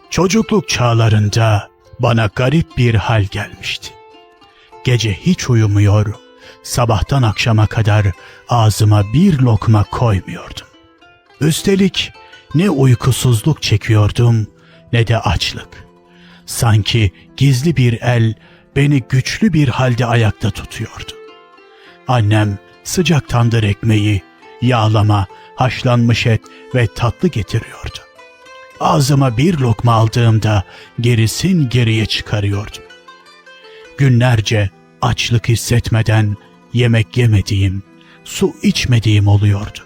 Çocukluk çağlarında bana garip bir hal gelmişti. Gece hiç uyumuyor, sabahtan akşama kadar ağzıma bir lokma koymuyordum. Üstelik ne uykusuzluk çekiyordum ne de açlık. Sanki gizli bir el beni güçlü bir halde ayakta tutuyordu. Annem sıcak tandır ekmeği, yağlama, haşlanmış et ve tatlı getiriyordu. Ağzıma bir lokma aldığımda gerisin geriye çıkarıyordum. Günlerce açlık hissetmeden yemek yemediğim, su içmediğim oluyordu.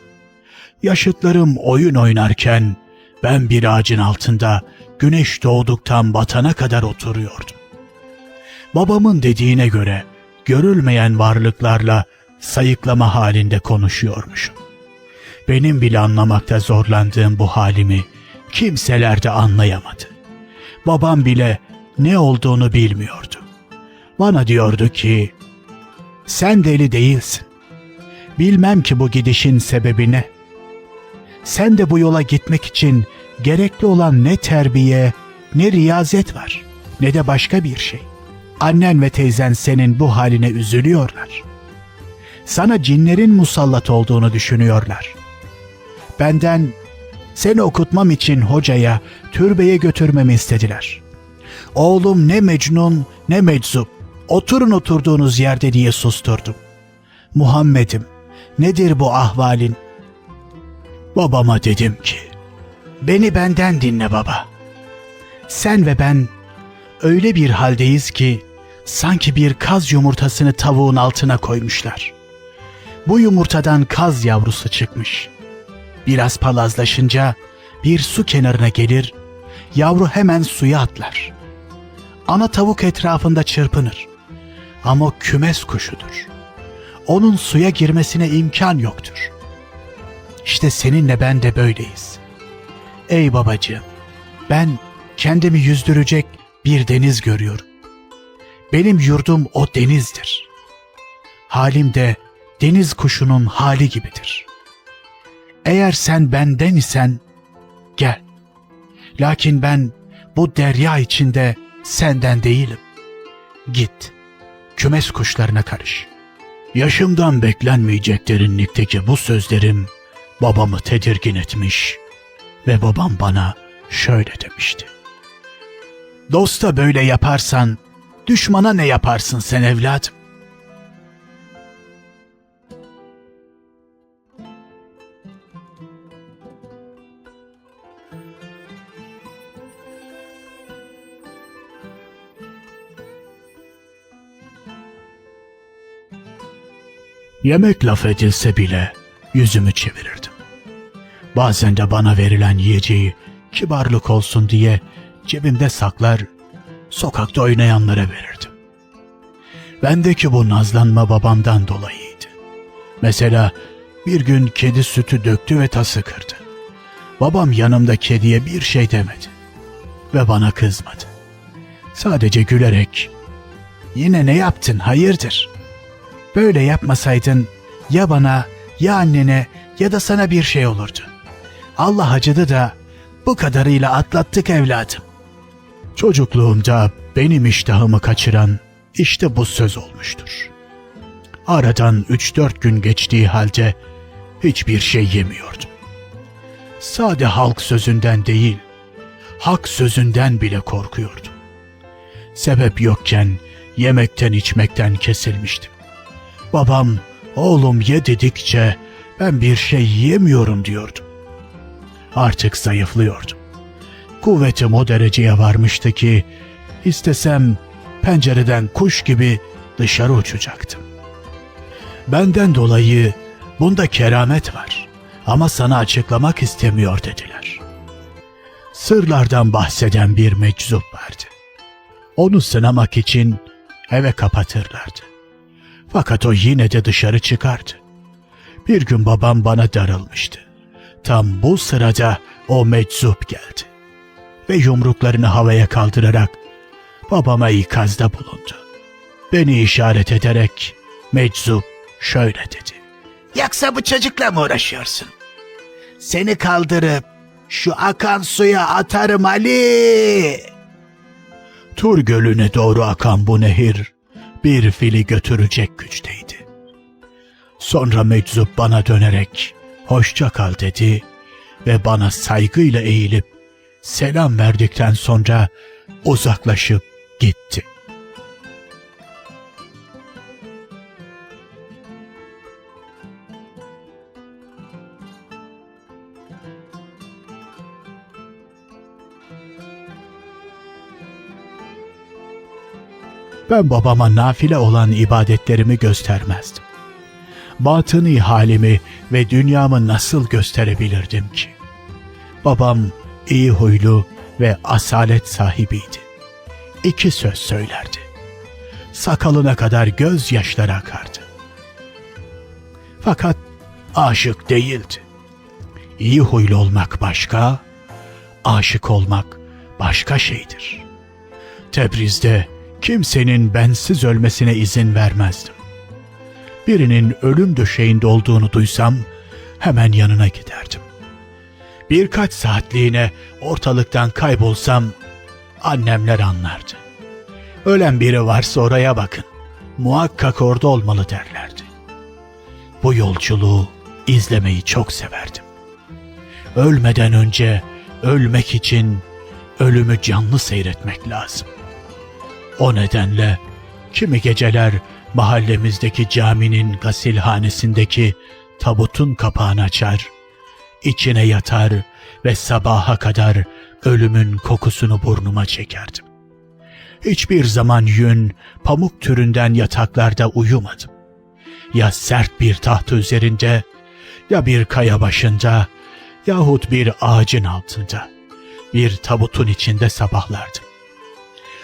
Yaşıtlarım oyun oynarken ben bir ağacın altında güneş doğduktan batana kadar oturuyordum. Babamın dediğine göre görülmeyen varlıklarla sayıklama halinde konuşuyormuşum. Benim bile anlamakta zorlandığım bu halimi kimseler de anlayamadı. Babam bile ne olduğunu bilmiyordu. Bana diyordu ki, "Sen deli değilsin. Bilmem ki bu gidişin sebebi ne? Sen de bu yola gitmek için gerekli olan ne terbiye, ne riyazet var, ne de başka bir şey. Annen ve teyzen senin bu haline üzülüyorlar. Sana cinlerin musallat olduğunu düşünüyorlar. Benden seni okutmam için hocaya, türbeye götürmemi istediler. Oğlum ne Mecnun ne meczup, oturun oturduğunuz yerde diye susturdum. Muhammed'im, nedir bu ahvalin?" Babama dedim ki, "Beni benden dinle baba. Sen ve ben öyle bir haldeyiz ki sanki bir kaz yumurtasını tavuğun altına koymuşlar. Bu yumurtadan kaz yavrusu çıkmış. Biraz palazlaşınca bir su kenarına gelir, yavru hemen suya atlar. Ana tavuk etrafında çırpınır. Ama o kümes kuşudur. Onun suya girmesine imkan yoktur. İşte seninle ben de böyleyiz. Ey babacığım, ben kendimi yüzdürecek bir deniz görüyorum. Benim yurdum o denizdir. Halim de deniz kuşunun hali gibidir. Eğer sen benden isen gel. Lakin ben bu derya içinde senden değilim. Git, kümes kuşlarına karış." Yaşımdan beklenmeyecek derinlikteki bu sözlerim babamı tedirgin etmiş ve babam bana şöyle demişti: "Dosta böyle yaparsan düşmana ne yaparsın sen evladım?" Yemek laf edilse bile yüzümü çevirirdim. Bazen de bana verilen yiyeceği kibarlık olsun diye cebimde saklar, sokakta oynayanlara verirdim. Bendeki bu nazlanma babamdan dolayıydı. Mesela bir gün kedi sütü döktü ve tası kırdı. Babam yanımda kediye bir şey demedi ve bana kızmadı. Sadece gülerek, "Yine ne yaptın, hayırdır? Böyle yapmasaydın ya bana, ya annene ya da sana bir şey olurdu. Allah acıdı da bu kadarıyla atlattık evladım." Çocukluğumda benim iştahımı kaçıran işte bu söz olmuştur. Aradan 3-4 gün geçtiği halde hiçbir şey yemiyordum. Sade halk sözünden değil, hak sözünden bile korkuyordum. Sebep yokken yemekten içmekten kesilmiştim. Babam, "Oğlum ye" dedikçe ben bir şey yiyemiyorum diyordum. Artık zayıflıyordum. Kuvvetim o dereceye varmıştı ki istesem pencereden kuş gibi dışarı uçacaktım. Benden dolayı bunda keramet var ama sana açıklamak istemiyor dediler. Sırlardan bahseden bir meczup vardı. Onu sınamak için eve kapatırlardı. Fakat o yine de dışarı çıkardı. Bir gün babam bana darılmıştı. Tam bu sırada o meczup geldi ve yumruklarını havaya kaldırarak babama ikazda bulundu. Beni işaret ederek meczup şöyle dedi: "Yoksa bu çocukla mı uğraşıyorsun? Seni kaldırıp Şu akan suya atarım Ali. Tur Gölü'ne doğru akan bu nehir bir fili götürecek güçteydi. Sonra meczup bana dönerek hoşça kal dedi ve bana saygıyla eğilip selam verdikten sonra uzaklaşıp gitti. Ben babama nafile olan ibadetlerimi göstermezdim. Batıni halimi ve dünyamı nasıl gösterebilirdim ki? Babam iyi huylu ve asalet sahibiydi. 2 söz söylerdi. Sakalına kadar gözyaşları akardı. Fakat aşık değildi. İyi huylu olmak başka, aşık olmak başka şeydir. Tebriz'de kimsenin bensiz ölmesine izin vermezdim. Birinin ölüm döşeğinde olduğunu duysam hemen yanına giderdim. Birkaç saatliğine ortalıktan kaybolsam annemler anlardı. Ölen biri varsa oraya bakın, muhakkak orada olmalı derlerdi. Bu yolculuğu izlemeyi çok severdim. Ölmeden önce ölmek için ölümü canlı seyretmek lazım. O nedenle kimi geceler mahallemizdeki caminin gasilhanesindeki tabutun kapağını açar, içine yatar ve sabaha kadar ölümün kokusunu burnuma çekerdim. Hiçbir zaman yün, pamuk türünden yataklarda uyumadım. Ya sert bir taht üzerinde, ya bir kaya başında, yahut bir ağacın altında, bir tabutun içinde sabahlardım.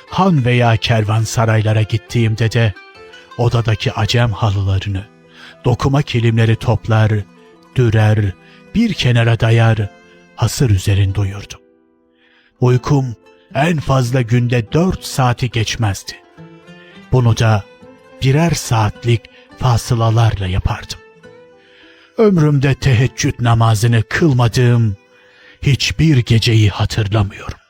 Han veya kervansaraylara gittiğimde de odadaki acem halılarını, dokuma kilimleri toplar, dürer, bir kenara dayar, hasır üzerinde uyurdum. Uykum en fazla günde 4 saati geçmezdi. Bunu da birer saatlik fasılalarla yapardım. Ömrümde teheccüd namazını kılmadığım hiçbir geceyi hatırlamıyorum.